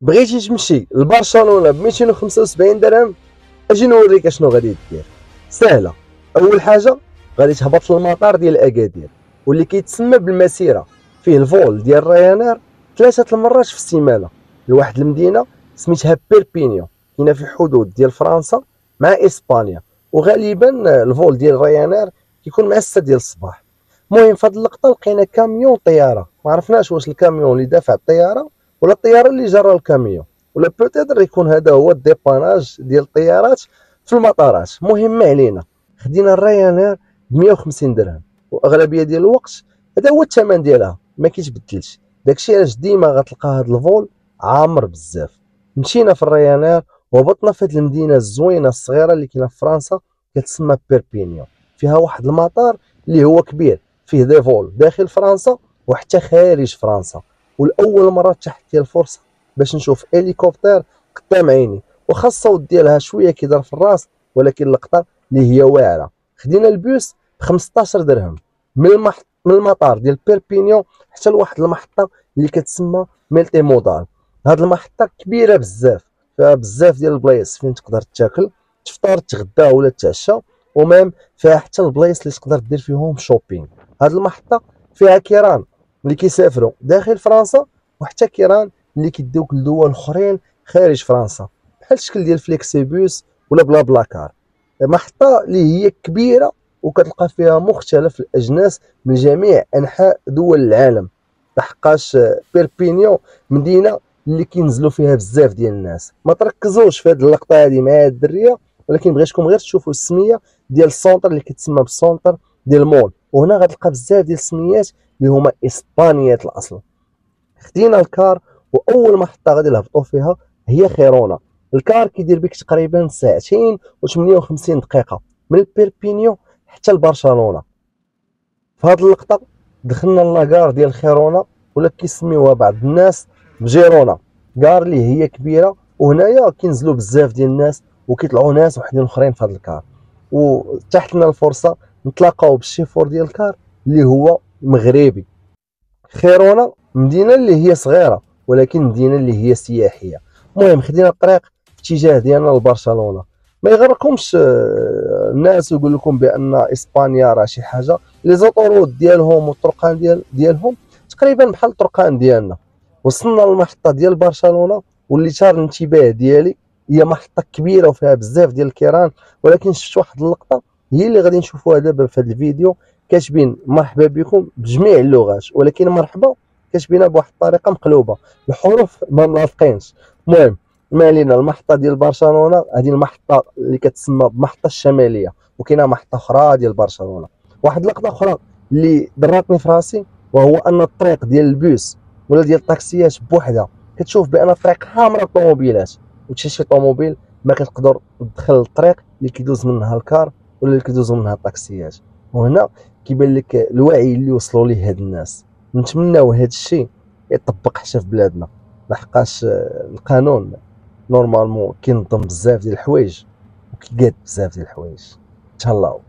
بغيتي تمشي لبرشلونه ب 275 درهم، اجي نوريك اشنو غادي دير. سهله. اول حاجه غادي تهبط للمطار ديال اكادير، واللي كيتسمى بالمسيره، فيه الفول ديال رايانير 3 المرات في السيمانه لواحد المدينه سميتها بيربينيو، كاينه في الحدود ديال فرنسا مع اسبانيا. وغالبا الفول ديال رايانير كيكون مع 6 ديال الصباح. المهم في هاد اللقطه لقينا كاميون طياره، ما عرفناش واش الكاميون اللي دافع الطياره ولا الطياره اللي جرى الكاميون، ولا بوتيتر يكون هذا هو الديباناج ديال الطيارات في المطارات. المهم ما علينا، خدينا الرايانير ب 150 درهم، واغلبيه ديال الوقت هذا هو الثمن ديالها ما كيتبدلش. داكشي علاش ديما غتلقى هذا الفول عامر بزاف. مشينا في الرايانير وهبطنا في هذه المدينه الزوينه الصغيره اللي كاينه في فرنسا كتسمى بيربينيو. فيها واحد المطار اللي هو كبير، فيه دي فول داخل فرنسا وحتى خارج فرنسا. والاول مره تحت لي الفرصه باش نشوف هليكوبتر قدام عيني، واخا الصوت ديالها شويه كيضر في الراس، ولكن اللقطه اللي هي واعره. خدينا البوس ب 15 درهم من المطار ديال بيربينيون حتى لواحد المحطه اللي كتسمى ميلتي مودال. هاد المحطه كبيره بزاف، فيها بزاف ديال البلايص فين تقدر تاكل، تفطر، تغدى ولا تعشى، ومام فيها حتى البلايص اللي تقدر دير فيهم شوبينغ. هاد المحطه فيها كيران اللي كيسافروا داخل فرنسا، وحتى كيران اللي كيديوك لدول اخرين خارج فرنسا، بحال الشكل ديال فليكسيبوس ولا بلا بلاكار. محطه اللي هي كبيره وكتلقى فيها مختلف الاجناس من جميع انحاء دول العالم، لحقاش بيربينيو مدينه اللي كينزلوا فيها بزاف ديال الناس. ما تركزوش في هذه اللقطه هذه مع هاد الدريه، ولكن بغيتكم غير تشوفوا السميه ديال السونتر اللي كتسمى بالسونتر ديال المول. وهنا غتلقى بزاف ديال السميات اللي هما اسبانيات الاصل. خدينا الكار، واول محطه غادي نهبطوا فيها هي خيرونا. الكار كيدير بك تقريبا ساعتين و58 دقيقه من بيربينيو حتى لبرشلونه. في هذه اللقطه دخلنا لاكار ديال خيرونا، ولا كيسميوها بعض الناس بجيرونا، كار اللي هي كبيره، وهنايا كينزلوا بزاف ديال الناس وكيطلعوا ناس وحدين اخرين في هذا الكار. وتحت لنا الفرصه نتلاقاو بالشيفور ديال الكار اللي هو مغربي. خيرونا مدينه اللي هي صغيره، ولكن مدينه اللي هي سياحيه. المهم خدينا الطريق في اتجاه ديالنا لبرشلونه. ما يغركمش الناس يقول لكم بان اسبانيا راه شي حاجه، لي زوطورود ديالهم والطرقان ديالهم تقريبا بحال الطرقان ديالنا. وصلنا للمحطه ديال برشلونه، واللي شار الانتباه ديالي هي محطه كبيره وفيها بزاف ديال الكيران، ولكن شفت واحد اللقطه هي اللي غادي نشوفوها دابا في هذا الفيديو. كاتبين مرحبا بكم بجميع اللغات، ولكن مرحبا كاتبينها بواحد الطريقه مقلوبه، الحروف ما ملاصقينش. المهم ما علينا. المحطه ديال برشلونه هذه المحطه اللي كتسمى بمحطه الشماليه، وكاينه محطه اخرى ديال برشلونه. واحد اللقطه اخرى اللي ضراتني في راسي، وهو ان الطريق ديال البوس ولا ديال الطاكسيات بوحدها كتشوف بان الطريق حامره الطوموبيلات، وشي طوموبيل ما كتقدر تدخل الطريق اللي كيدوز منها الكار ولا اللي كيدوز منها الطاكسيات. وهنا كيبان لك الوعي اللي وصلوا ليه هاد الناس. نتمناو هاد الشيء يطبق حتى في بلادنا، لحقاش القانون نورمالمون كينظم بزاف ديال الحوايج وكيقاد بزاف ديال الحوايج. تهلاو.